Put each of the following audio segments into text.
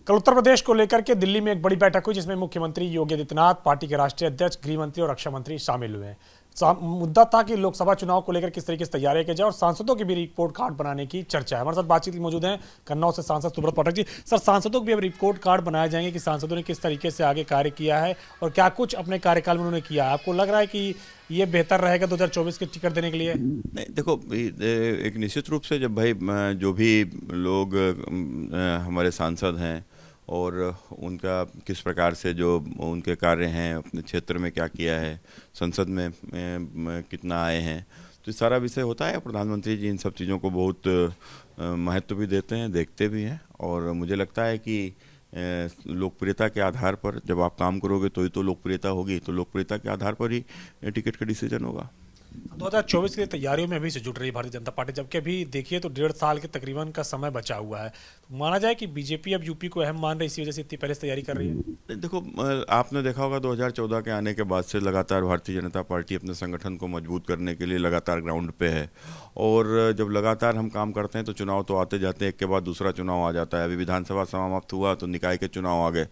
कल उत्तर प्रदेश को लेकर के दिल्ली में एक बड़ी बैठक हुई जिसमें मुख्यमंत्री योगी आदित्यनाथ, पार्टी के राष्ट्रीय अध्यक्ष, गृह मंत्री और रक्षा मंत्री शामिल हुए हैं। मुद्दा था कि लोकसभा चुनाव को लेकर किस तरीके से तैयारी की जाए और सांसदों की भी रिपोर्ट कार्ड बनाने की चर्चा है। हमारे साथ बातचीत मौजूद हैं कन्नौज से सांसद सुब्रत पाठक जी। सर, सांसदों के भी अब रिपोर्ट कार्ड बनाए जाएंगे कि सांसदों ने किस तरीके से आगे कार्य किया है और क्या कुछ अपने कार्यकाल में उन्होंने किया है। आपको लग रहा है कि ये बेहतर रहेगा 2024 के टिकट देने के लिए? नहीं, देखो, एक निश्चित रूप से जब भाई जो भी लोग हमारे सांसद हैं और उनका किस प्रकार से जो उनके कार्य हैं, अपने क्षेत्र में क्या किया है, संसद में कितना आए हैं, तो इस सारा विषय होता है। प्रधानमंत्री जी इन सब चीज़ों को बहुत महत्व भी देते हैं, देखते भी हैं। और मुझे लगता है कि लोकप्रियता के आधार पर जब आप काम करोगे तो ही तो लोकप्रियता होगी, तो लोकप्रियता के आधार पर ही टिकट का डिसीजन होगा। 2024 की तैयारियों में अभी से जुट रही है भारतीय जनता पार्टी, जबकि अभी देखिए तो 1.5 साल के तकरीबन का समय बचा हुआ है। तो माना जाए कि बीजेपी अब यूपी को अहम मान रही, इसी वजह से इतनी पहले से तैयारी कर रही है। देखो, आपने देखा होगा 2014 के आने के बाद से लगातार भारतीय जनता पार्टी अपने संगठन को मजबूत करने के लिए लगातार ग्राउंड पे है। और जब लगातार हम काम करते हैं तो चुनाव तो आते जाते हैं, एक के बाद दूसरा चुनाव आ जाता है। अभी विधानसभा समाप्त हुआ तो निकाय के चुनाव आ गए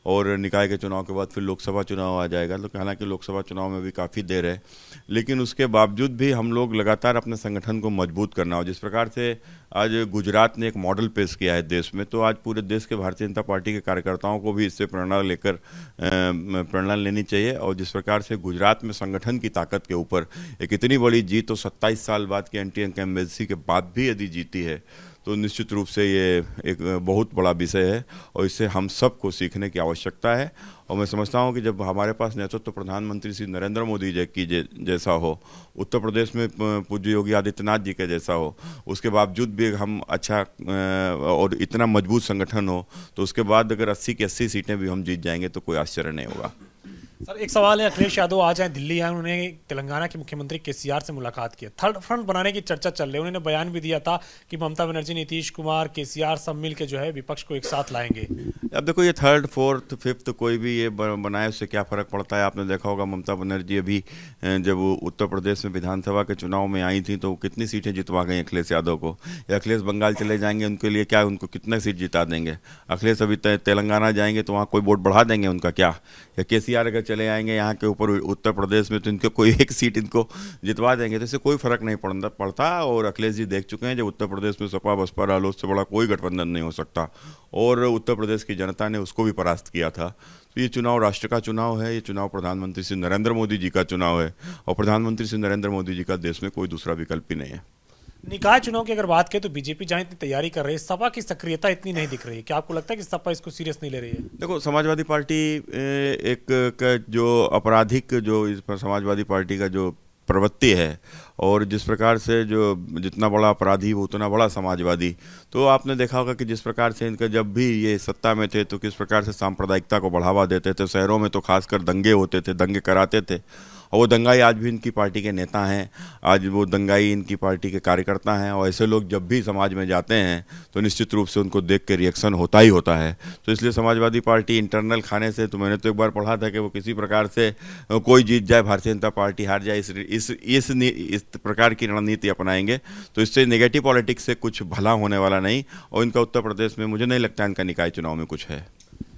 और निकाय के चुनाव के बाद फिर लोकसभा चुनाव आ जाएगा। तो हालांकि लोकसभा चुनाव में भी काफ़ी देर है, लेकिन उसके बावजूद भी हम लोग लगातार अपने संगठन को मजबूत करना हो। जिस प्रकार से आज गुजरात ने एक मॉडल पेश किया है देश में, तो आज पूरे देश के भारतीय जनता पार्टी के कार्यकर्ताओं को भी इससे प्रेरणा लेनी चाहिए। और जिस प्रकार से गुजरात में संगठन की ताकत के ऊपर एक इतनी बड़ी जीत, तो 27 साल बाद की एंटी इनकम्बेंसी के बाद भी यदि जीती है, तो निश्चित रूप से ये एक बहुत बड़ा विषय है और इससे हम सबको सीखने की आवश्यकता है। और मैं समझता हूँ कि जब हमारे पास नेतृत्व तो प्रधानमंत्री श्री नरेंद्र मोदी जी की जैसा हो, उत्तर प्रदेश में पूज्य योगी आदित्यनाथ जी के जैसा हो, उसके बावजूद भी हम अच्छा और इतना मजबूत संगठन हो, तो उसके बाद अगर 80 की 80 सीटें भी हम जीत जाएंगे तो कोई आश्चर्य नहीं होगा। सर, एक सवाल है, अखिलेश यादव आज आए दिल्ली आए, उन्होंने तेलंगाना के मुख्यमंत्री केसीआर से मुलाकात की। थर्ड फ्रंट बनाने की चर्चा चल रही है। उन्होंने बयान भी दिया था कि ममता बनर्जी, नीतीश कुमार, केसीआर सब मिल के जो है विपक्ष को एक साथ लाएंगे। अब देखो, ये थर्ड, फोर्थ, फिफ्थ कोई भी ये बनाए उससे क्या फ़र्क पड़ता है। आपने देखा होगा ममता बनर्जी अभी जब उत्तर प्रदेश में विधानसभा के चुनाव में आई थी तो कितनी सीटें जितवा गई अखिलेश यादव को। या अखिलेश बंगाल चले जाएंगे, उनके लिए क्या, उनको कितने सीट जिता देंगे। अखिलेश अभी तेलंगाना जाएंगे तो वहाँ कोई वोट बढ़ा देंगे उनका क्या। या केसीआर अगर चले आएंगे यहाँ के ऊपर उत्तर प्रदेश में तो इनके कोई एक सीट इनको जितवा देंगे, तो इससे कोई फर्क नहीं पड़ता। और अखिलेश जी देख चुके हैं जब उत्तर प्रदेश में सपा बसपा रालोद से बड़ा कोई गठबंधन नहीं हो सकता, और उत्तर प्रदेश की जनता ने उसको भी परास्त किया था। तो ये चुनाव राष्ट्र का चुनाव है, ये चुनाव प्रधानमंत्री श्री नरेंद्र मोदी जी का चुनाव है और प्रधानमंत्री श्री नरेंद्र मोदी जी का देश में कोई दूसरा विकल्प ही नहीं है। निकाय चुनाव की अगर बात करें तो बीजेपी जहां इतनी तैयारी कर रही है, सपा की सक्रियता इतनी नहीं दिख रही है। क्या आपको लगता है कि सपा इसको सीरियस नहीं ले रही है? देखो, समाजवादी पार्टी एक जो आपराधिक जो इस पर समाजवादी पार्टी का जो प्रवृत्ति है, और जिस प्रकार से जो जितना बड़ा अपराधी वो उतना बड़ा समाजवादी। तो आपने देखा होगा कि जिस प्रकार से इनका जब भी ये सत्ता में थे तो किस प्रकार से सांप्रदायिकता को बढ़ावा देते थे। शहरों में तो खासकर दंगे होते थे, दंगे कराते थे, और वो दंगाई आज भी इनकी पार्टी के नेता हैं, आज वो दंगाई इनकी पार्टी के कार्यकर्ता हैं। और ऐसे लोग जब भी समाज में जाते हैं तो निश्चित रूप से उनको देख के रिएक्शन होता ही होता है। तो इसलिए समाजवादी पार्टी इंटरनल खाने से, तो मैंने तो एक बार पढ़ा था कि वो किसी प्रकार से कोई जीत जाए, भारतीय जनता पार्टी हार जाए, इस प्रकार की रणनीति अपनाएंगे। तो इससे नेगेटिव पॉलिटिक्स से कुछ भला होने वाला नहीं, और इनका उत्तर प्रदेश में मुझे नहीं लगता इनका निकाय चुनाव में कुछ है।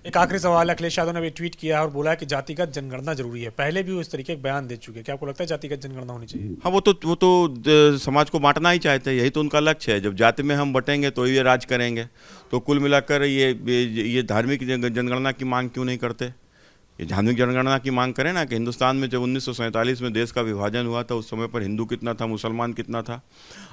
एक आखिरी सवाल है, अखिलेश यादव ने भी ट्वीट किया है और बोला है कि जातिगत जनगणना जरूरी है। पहले भी वो इस तरीके के बयान दे चुके हैं। क्या आपको लगता है जातिगत जनगणना होनी चाहिए? हाँ, वो तो समाज को बांटना ही चाहते हैं, यही तो उनका लक्ष्य है। जब जाति में हम बटेंगे तो ये राज करेंगे। तो कुल मिलाकर ये धार्मिक जनगणना की मांग क्यों नहीं करते? ये धार्मिक जनगणना की मांग करें ना, कि हिंदुस्तान में जब 1947 में देश का विभाजन हुआ था, उस समय पर हिंदू कितना था, मुसलमान कितना था,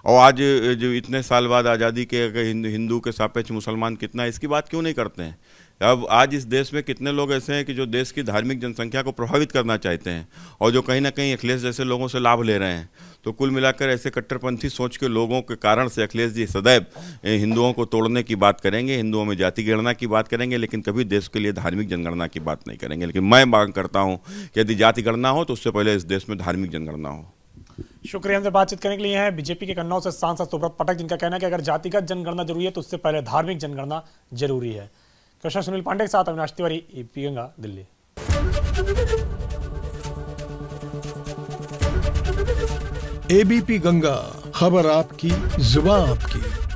और आज जो इतने साल बाद आज़ादी के हिंदू के सापेक्ष मुसलमान कितना है, इसकी बात क्यों नहीं करते हैं? अब आज इस देश में कितने लोग ऐसे हैं कि जो देश की धार्मिक जनसंख्या को प्रभावित करना चाहते हैं और जो कहीं ना कहीं अखिलेश जैसे लोगों से लाभ ले रहे हैं। तो कुल मिलाकर ऐसे कट्टरपंथी सोच के लोगों के कारण से अखिलेश जी सदैव हिंदुओं को तोड़ने की बात करेंगे, हिंदुओं में जाति गणना की बात करेंगे, लेकिन कभी देश के लिए धार्मिक जनगणना की बात नहीं करेंगे। लेकिन मैं मांग करता हूँ कि यदि जाति गणना हो तो उससे पहले इस देश में धार्मिक जनगणना हो। शुक्रिया हमसे बातचीत करने के लिए हैं बीजेपी के कन्नौज से सांसद सुब्रत पाठक, जिनका कहना है कि अगर जातिगत जनगणना जरूरी है तो उससे पहले धार्मिक जनगणना जरूरी है। कृष्ण सुनील पांडे के साथ अविनाश तिवारी, एबीपी गंगा, दिल्ली। एबीपी गंगा, खबर आपकी, जुबान आपकी।